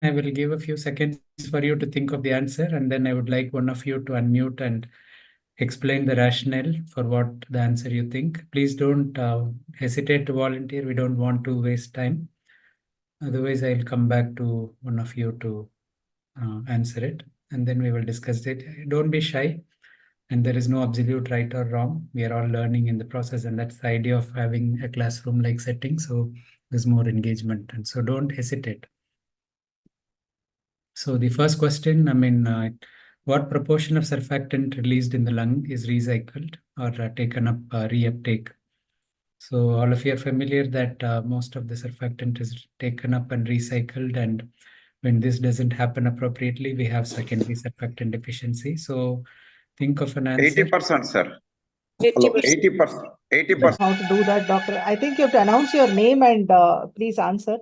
I will give a few seconds for you to think of the answer, and then I would like one of you to unmute and explain the rationale for what the answer you think. Please don't hesitate to volunteer. We don't want to waste time. Otherwise, I'll come back to one of you to answer it, and then we will discuss it. Don't be shy, and there is no absolute right or wrong. We are all learning in the process, and that's the idea of having a classroom-like setting. So there's more engagement, and so don't hesitate. So the first question, what proportion of surfactant released in the lung is recycled or taken up reuptake? So all of you are familiar that most of the surfactant is taken up and recycled, and when this doesn't happen appropriately, we have secondary surfactant deficiency. So think of an answer. 80%, sir. 80%. 80%. 80%. How to do that, doctor? I think you have to announce your name and please answer.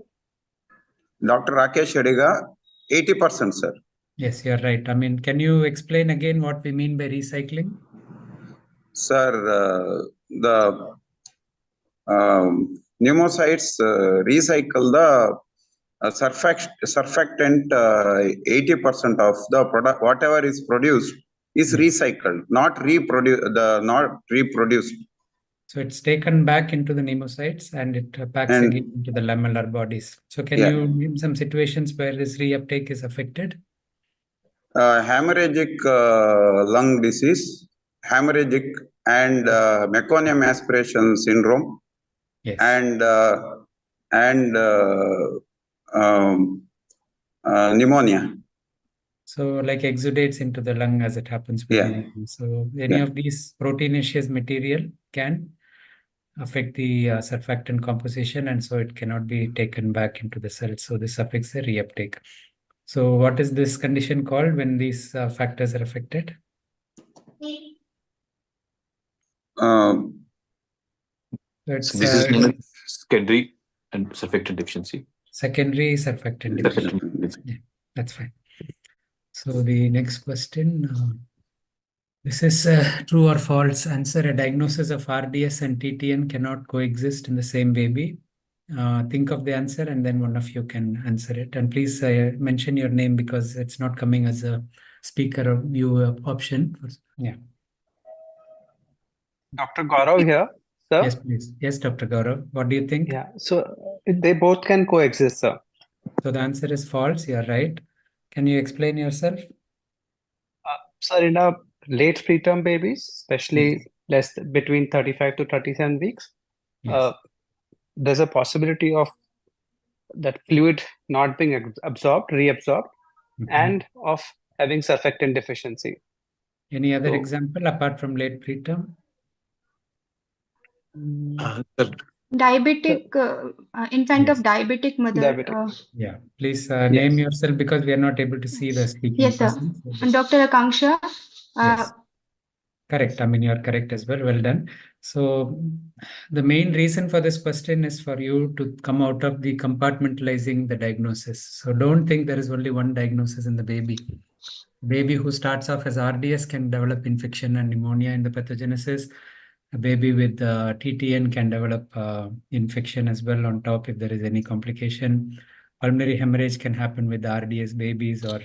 Dr. Rakesh Ediga, 80%, sir. Yes, you're right. Can you explain again what we mean by recycling? Sir, the pneumocytes recycle the surfactant. 80% of the product, whatever is produced, is recycled, not reproduced. So it's taken back into the pneumocytes and it packs again into the lamellar bodies. So can you name some situations where this reuptake is affected? Hemorrhagic lung disease, hemorrhagic and meconium aspiration syndrome, yes, and pneumonia. So like exudates into the lung as it happens with pneumonia. So any of these proteinaceous material can affect the surfactant composition, and so it cannot be taken back into the cells. So this affects the reuptake. So what is this condition called when these factors are affected? This is known as secondary and surfactant deficiency. Secondary surfactant deficiency. Yeah, that's fine. So the next question, this is true or false answer. A diagnosis of RDS and TTN cannot coexist in the same baby. Think of the answer and then one of you can answer it. And please mention your name because it's not coming as a speaker or viewer option. Yeah. Dr. Gaurav here, sir. Yes, please. Yes, Dr. Gaurav. What do you think? Yeah, so they both can coexist, sir. So the answer is false. You're right. Can you explain yourself? Sir, in a late preterm babies, especially between 35 to 37 weeks, there's a possibility of that fluid not being absorbed, reabsorbed, and of having surfactant deficiency. Any other example apart from late preterm? Diabetic infant of diabetic mother. Yeah, please name yourself because we are not able to see the speaking. Yes, sir. And Dr. Akanksha. Yes. Correct. You are correct as well. Well done. So the main reason for this question is for you to come out of the compartmentalizing the diagnosis. So don't think there is only one diagnosis in the baby. Baby who starts off as RDS can develop infection and pneumonia in the pathogenesis. A baby with TTN can develop infection as well on top if there is any complication. Pulmonary hemorrhage can happen with RDS babies, or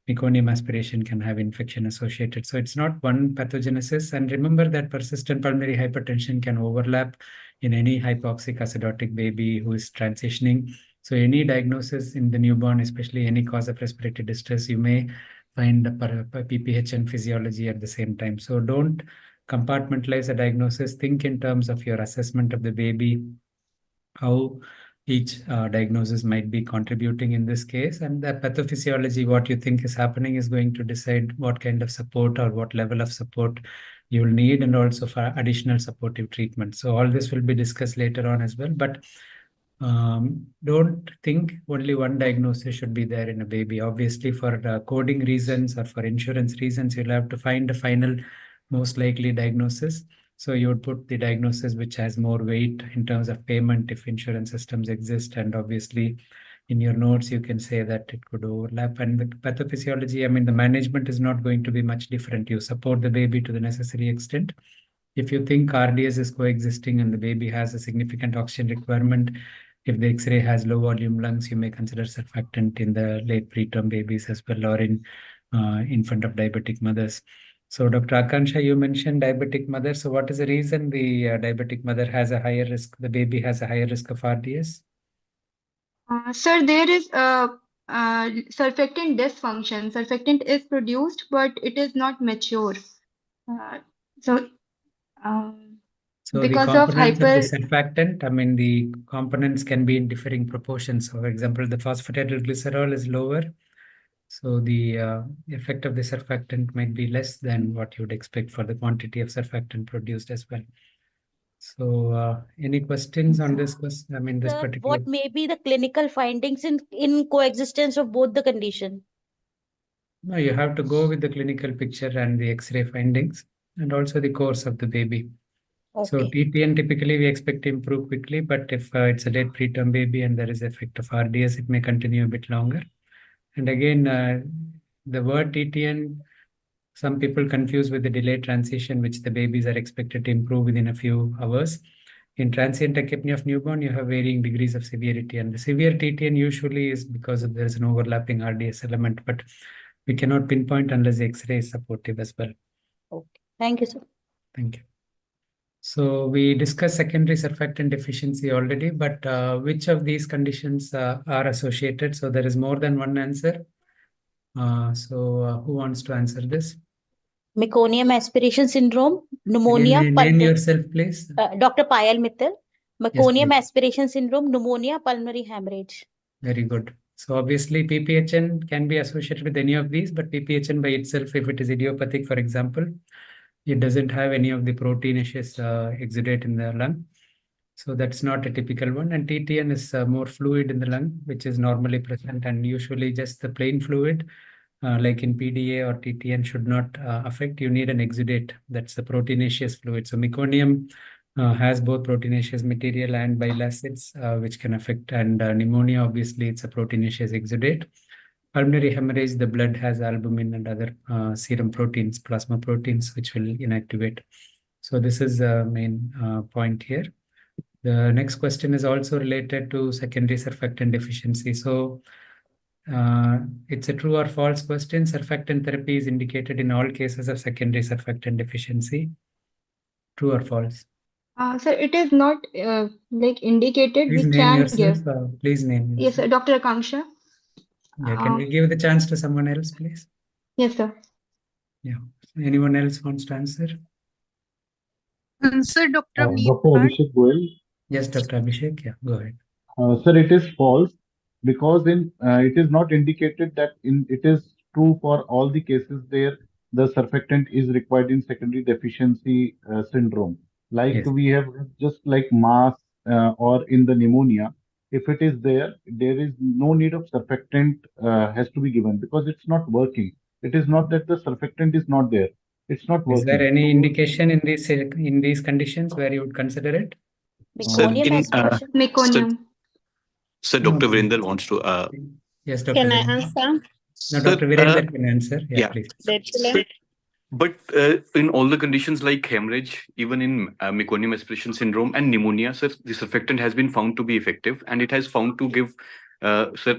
meconium aspiration can have infection associated. So it's not one pathogenesis. And remember that persistent pulmonary hypertension can overlap in any hypoxic acidotic baby who is transitioning. So any diagnosis in the newborn, especially any cause of respiratory distress, you may find PPH and physiology at the same time. So don't compartmentalize a diagnosis. Think in terms of your assessment of the baby, how each diagnosis might be contributing in this case, and the pathophysiology, what you think is happening, is going to decide what kind of support or what level of support you will need, and also for additional supportive treatment. So all this will be discussed later on as well, but don't think only one diagnosis should be there in a baby. Obviously, for coding reasons or for insurance reasons, you'll have to find a final most likely diagnosis. So you would put the diagnosis which has more weight in terms of payment if insurance systems exist. And obviously in your notes, you can say that it could overlap. And the pathophysiology, the management is not going to be much different. You support the baby to the necessary extent. If you think RDS is coexisting and the baby has a significant oxygen requirement, if the X-ray has low volume lungs, you may consider surfactant in the late preterm babies as well, or in infant of diabetic mothers. So Dr. Akansha, you mentioned diabetic mother. So what is the reason the diabetic mother has a higher risk, the baby has a higher risk of RDS? Sir, there is a surfactant dysfunction. Surfactant is produced, but it is not mature. So, So the because of components of the hyper, surfactant, I mean, the components can be in differing proportions. So for example, the phosphatidylglycerol is lower. So the effect of the surfactant might be less than what you would expect for the quantity of surfactant produced as well. So any questions on this question? I mean, this Sir, particular. what may be the clinical findings in coexistence of both the condition? No, you have to go with the clinical picture and the X-ray findings and also the course of the baby. So Okay. TTN typically we expect to improve quickly, but if it's a late preterm baby and there is effect of RDS, it may continue a bit longer. And again, the word TTN, some people confuse with the delayed transition, which the babies are expected to improve within a few hours. In transient tachypnea of newborn, you have varying degrees of severity, and the severe TTN usually is because there is an overlapping RDS element, but we cannot pinpoint unless the X-ray is supportive as well. Okay. Thank you, sir. Thank you. So we discussed secondary surfactant deficiency already, but which of these conditions are associated? So there is more than one answer. Who wants to answer this? Meconium aspiration syndrome, Can pneumonia, you name yourself, please? Dr. Payal Mittal. Meconium please. aspiration syndrome, pneumonia, pulmonary hemorrhage. Very good. So obviously PPHN can be associated with any of these, but PPHN by itself, if it is idiopathic, for example, it doesn't have any of the proteinaceous exudate in the lung. So that's not a typical one. And TTN is more fluid in the lung, which is normally present, and usually just the plain fluid, like in PDA or TTN, should not affect. You need an exudate. That's the proteinaceous fluid. So meconium has both proteinaceous material and bile acids, which can affect. And pneumonia, obviously, it's a proteinaceous exudate. Pulmonary hemorrhage, the blood has albumin and other serum proteins, plasma proteins, which will inactivate. So this is the main point here. The next question is also related to secondary surfactant deficiency. So it's a true or false question. Surfactant therapy is indicated in all cases of secondary surfactant deficiency. True or false? sir, it is not like indicated. Please We name can yourself. give. Please name Yes, yourself. sir, Dr. Akanksha. Yeah, can we give the chance to someone else, please? Yes, sir. Yeah. Anyone else wants to answer? Sir, Dr. Dr. Meerkat. Abhishek Goel. Yes, Dr. Abhishek. Yeah, go ahead. Sir, it is false because it is not indicated that it is true for all the cases there the surfactant is required in secondary deficiency syndrome. Like Yes. we have just like MAS or in the pneumonia, if it is there is no need of surfactant has to be given because it's not working. It is not that the surfactant is not there. It's not working. Is there any So, indication in these conditions where you would consider it? Meconium aspiration. Meconium. So No, Dr. no. Virender wants to. Yes, Dr. Can I Virender. answer? No, Sir, Dr. Virender can answer. Yeah, yeah. please. Sir, But in all the conditions like hemorrhage, even in meconium aspiration syndrome and pneumonia, sir, the surfactant has been found to be effective, and it has found to give,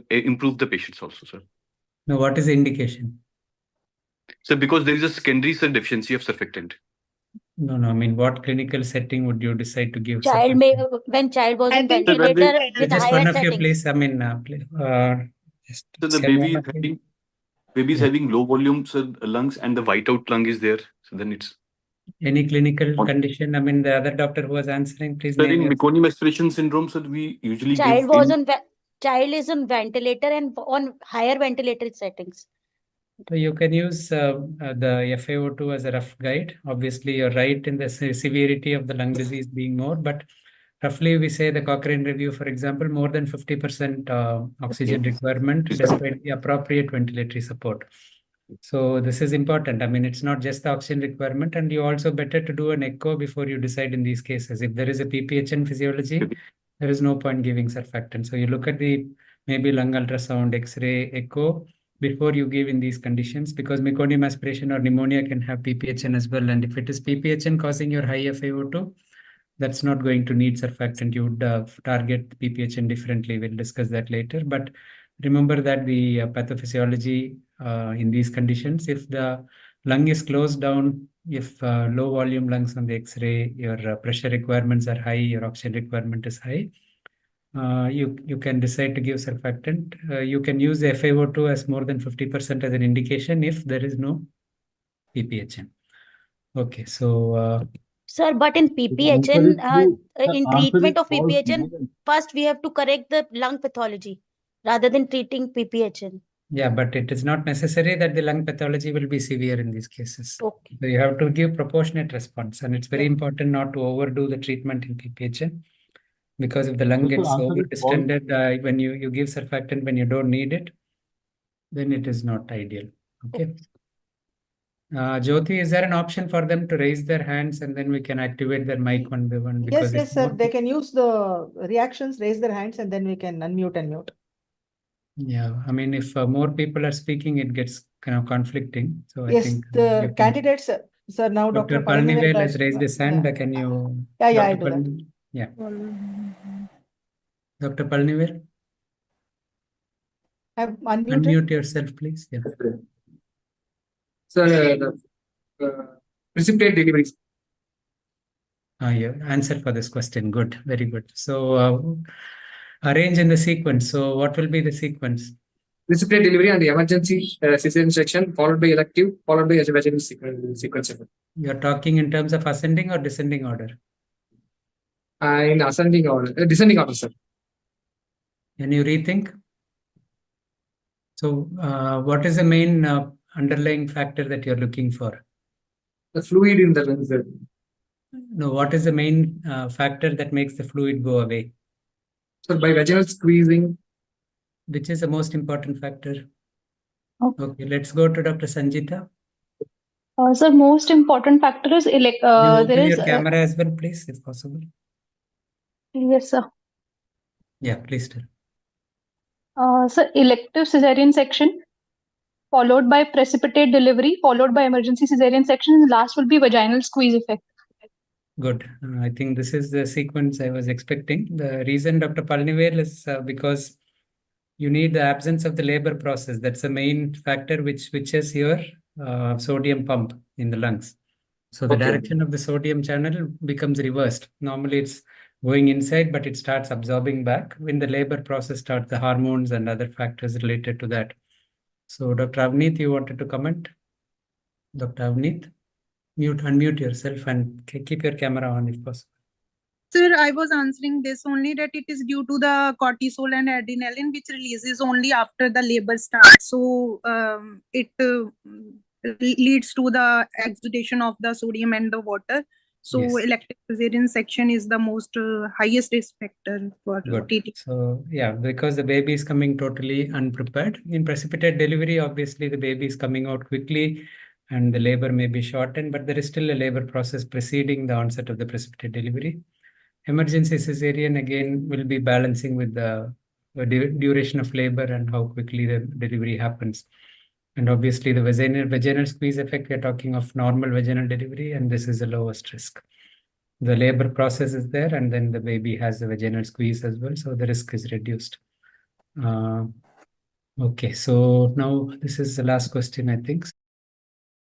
improve the patients also, sir. Now, what is the indication? So because there is a secondary deficiency of surfactant. No, I mean, what clinical setting would you decide to give Child surfactant? when child was I in think ventilator with Just higher one of you, settings. please. I mean, just So the say one of you. baby is Yeah. having low volume lungs, and the whiteout lung is there. So then it's. Any clinical condition? I mean, the other doctor who was answering, please Sir, name in your. meconium aspiration syndrome, sir, we usually Child give was in. on child is on ventilator and on higher ventilator settings. So you can use the FaO2 as a rough guide. Obviously, you're right in the severity of the lung disease being more, but roughly we say the Cochrane review, for example, more than 50% oxygen requirement despite the appropriate ventilatory support. So this is important. I mean, it's not just the oxygen requirement, and you also better to do an echo before you decide in these cases. If there is a PPHN physiology, there is no point giving surfactant. So you look at the maybe lung ultrasound, X-ray, echo before you give in these conditions, because meconium aspiration or pneumonia can have PPHN as well. And if it is PPHN causing your high FaO2, that's not going to need surfactant. You would target PPHN differently. We'll discuss that later. But remember that the pathophysiology in these conditions, if the lung is closed down, if low volume lungs on the X-ray, your pressure requirements are high, your oxygen requirement is high, you can decide to give surfactant. You can use the FiO2 as more than 50% as an indication if there is no PPHN. Okay, so Sir, but in The answer is PPHN, true. The in answer is treatment of false, PPHN, Neovent. first we have to correct the lung pathology rather than treating PPHN. yeah, but it is not necessary that the lung pathology will be severe in these cases. Okay. So you have to give proportionate response, and it's very Yeah. important not to overdo the treatment in PPHN, because if the lung So, gets answer over is false. distended when you give surfactant when you don't need it, then it is not ideal. Okay. Jyoti, is there an option for them to raise their hands and then we can activate their mic one by one? Because Yes, sir. They can use the reactions, raise their hands, and then we can unmute and mute. yeah, I mean, if more people are speaking, it gets kind of conflicting. So I Yes, think the candidates, sir, now Dr. Dr. Palanivel Palanivel has raised his hand. yeah. Can you? Yeah, Dr. I'll do that. Yeah. Dr. Palanivel, Have unmuted. unmute yourself, please. Yeah. So, precipitate delivery. Yeah, answer for this question. Good, very good. So arrange in the sequence. So what will be the sequence? Precipitate delivery and the emergency cesarean section, followed by elective, followed by vaginal sequence. You're talking in terms of ascending or descending order? In ascending order, descending order, sir. Can you rethink? So what is the main underlying factor that you're looking for? The fluid in the lungs. No, what is the main factor that makes the fluid go away? So by vaginal squeezing. Which is the most important factor? Okay. Okay, let's go to Dr. Sanjita. So most important factor is You there open is your camera as well, please, if possible. yes, sir. Yeah, please tell. So elective cesarean section, followed by precipitate delivery, followed by emergency cesarean section, and last will be vaginal squeeze effect. Good. I think this is the sequence I was expecting. The reason, Dr. Palanivel, is because you need the absence of the labor process. That's the main factor which switches your sodium pump in the lungs. So the direction of the sodium channel becomes reversed. Normally it's going inside, but it starts absorbing back. When the labor process starts, the hormones and other factors related to that. So Dr. Avneet, you wanted to comment? Dr. Avneet, unmute yourself and keep your camera on if possible. Sir, I was answering this only that it is due to the cortisol and adrenaline which releases only after the labor starts. So it leads to the exudation of the sodium and the water. So Yes. elective cesarean section is the most highest risk factor for Good. TTN. So yeah, because the baby is coming totally unprepared. In precipitate delivery, obviously the baby is coming out quickly and the labor may be shortened, but there is still a labor process preceding the onset of the precipitate delivery. Emergency cesarean again will be balancing with the duration of labor and how quickly the delivery happens. And obviously the vaginal squeeze effect, we are talking of normal vaginal delivery, and this is the lowest risk. The labor process is there, and then the baby has the vaginal squeeze as well, so the risk is reduced. Okay, so now this is the last question, I think.